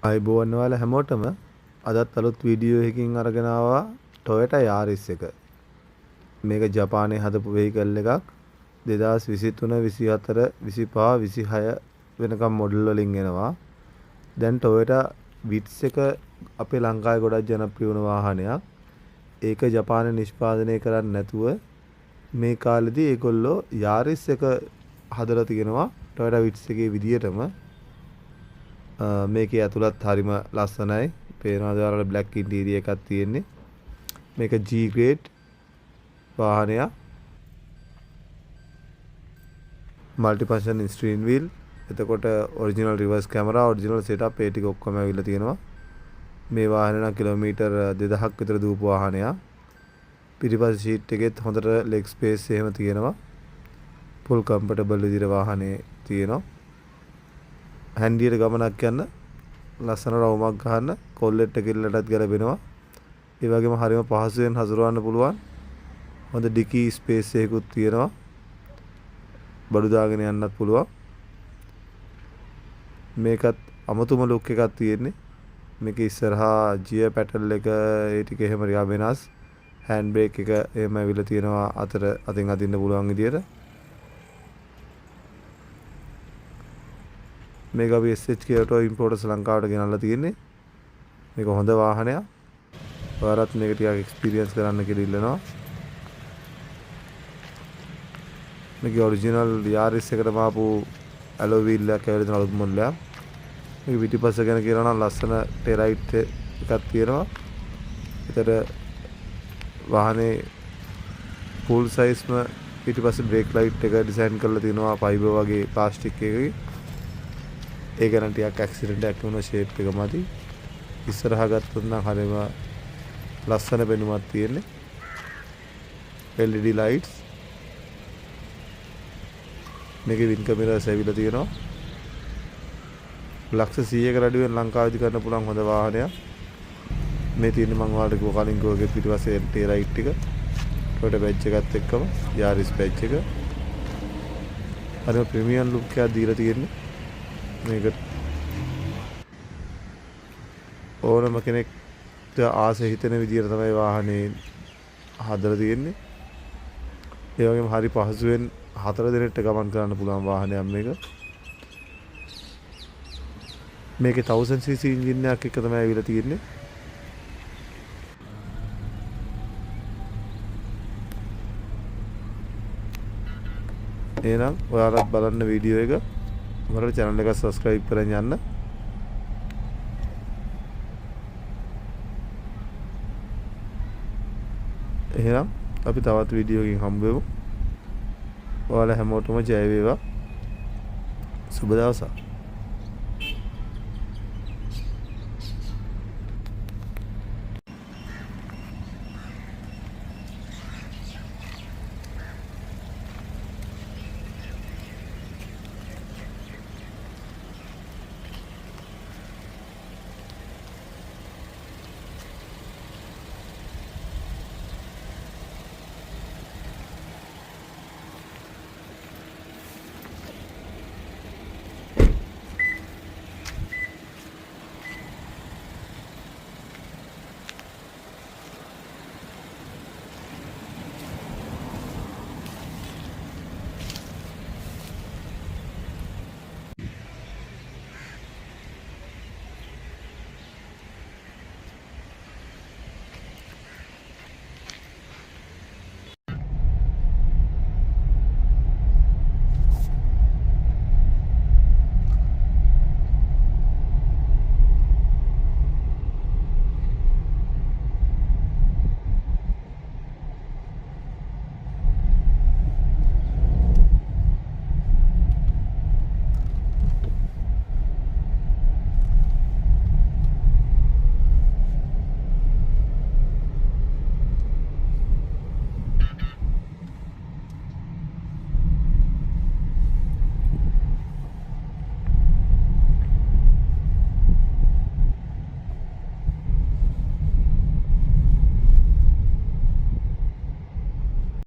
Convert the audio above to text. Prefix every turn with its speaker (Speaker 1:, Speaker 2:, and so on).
Speaker 1: අයිබෝවන් ඔයාලා හැමෝටම අදත් අලුත් වීඩියෝ එකකින් අරගෙන ආවා Toyota Yaris එක. මේක ජපානයේ හදපු වෙහිකල් එකක්. 2023, 24, 25, 26 වෙනකම් මොඩල් වලින් එනවා. දැන් Toyota Vitz එක අපේ ලංකාවේ ගොඩක් ජනප්‍රිය වුණ වාහනයක්. ඒක ජපානයේ නිෂ්පාදනය කරන්නේ නැතුව මේ කාලෙදී ඒගොල්ලෝ Yaris එක හදලා තියෙනවා Toyota Vitz එකේ විදියටම. මේකේ ඇතුළත් හරිම ලස්සනයි. පේනවාද ඔයාලට බ්ලැක් ඉන්ටීරියර් එකක් තියෙන්නේ. මේක G grade වාහනයක්. Multi function steering wheel. එතකොට original reverse camera, original setup ඒ ටික ඔක්කොම ඇවිල්ලා තියෙනවා. මේ වාහනේ නම් කිලෝමීටර් 2000ක් විතර දුවපු වාහනයක්. පිටිපස්ස සීට් එකෙත් හොඳට ලෙග් ස්පේස් එහෙම තියෙනවා. ෆුල් කම්ෆර්ටබල් විදිහට වාහනේ තියෙනවා. හැන්ඩියට ගමනක් යන්න ලස්සන රවුමක් ගන්න කොල්ලෙට්ට කිල්ලටත් ගැලපෙනවා. ඒ වගේම හරිම පහසුවෙන් හසුරවන්න පුළුවන්. හොඳ ඩිකි ස්පේස් එකකුත් තියෙනවා. බඩු දාගෙන යන්නත් පුළුවන්. මේකත් අමුතුම ලුක් එකක් තියෙන්නේ. මේක ඉස්සරහා ජියර් පැටල් එක ඒ ටික එහෙම රියා වෙනස්. හෑන්ඩ් බ්‍රේක් එක එහෙම ඇවිල්ලා තියෙනවා අතින් අදින්න පුළුවන් විදියට. මේක අපි SHK Auto Importers ලංකාවට ගෙනල්ලා තියෙන්නේ. මේක හොඳ වාහනයක්. ඔයාලත් මේක ටිකක් එක්ස්පීරියන්ස් කරන්න කියලා ඉල්ලනවා. මේක ඔරිජිනල් Yaris එකටම ආපු ඇලෝ වීල් එකක් ඇවිල්ලා තියෙන අලුත් මොඩල් එකක්. මේක පිටිපස්ස ගැන කියනවා නම් ලස්සන ටෙරයිට් එකක් තියෙනවා. ඒතර වාහනේ ෆුල් සයිස්ම පිටිපස්ස බ්‍රේක් ලයිට් එක ඩිසයින් කරලා තියෙනවා ෆයිබර් වගේ ප්ලාස්ටික් එකකින්. ඒක නම් ටිකක් ඇක්සිඩන්ට් එකක් වුණ ෂේප් එක මදි. ඉස්සරහා ගත්තොත් නම් හරියම ලස්සන පෙනුමක් තියෙන්නේ. LED lights. මේකේ වින් කැමරාස් ඇවිල්ලා තියෙනවා. ලක්ෂ 100කට අඩුවෙන් ලංකාවේදී කරන්න පුළුවන් හොඳ වාහනයක්. මේ තියෙන්නේ මම ඔයාලට කිව්ව කලින් ගෝගේ පිටිපස්සේ ටේ රයිට් එක. Toyota badge එකත් එක්කම Yaris badge එක. හරිම ප්‍රීමියම් ලුක් එකක් දීලා තියෙන්නේ. මේක ඕනම කෙනෙක්ට ආස හිතෙන විදිහට තමයි වාහනේ හදලා තියෙන්නේ. ඒ වගේම හරි පහසුවෙන් 4 දිනකට ගමන් කරන්න පුළුවන් වාහනයක් මේක. මේකේ 1000cc එන්ජින් එකක් එක තමයි ඇවිල්ලා තියෙන්නේ. එහෙනම් ඔයාලත් බලන්න වීඩියෝ එක. මට channel එක subscribe කරගෙන යන්න. එහෙනම් අපි තවත් වීඩියෝ එකකින් හම්බ වෙමු. ඔයාලා හැමෝටම ජය වේවා. සුබ දවසක්.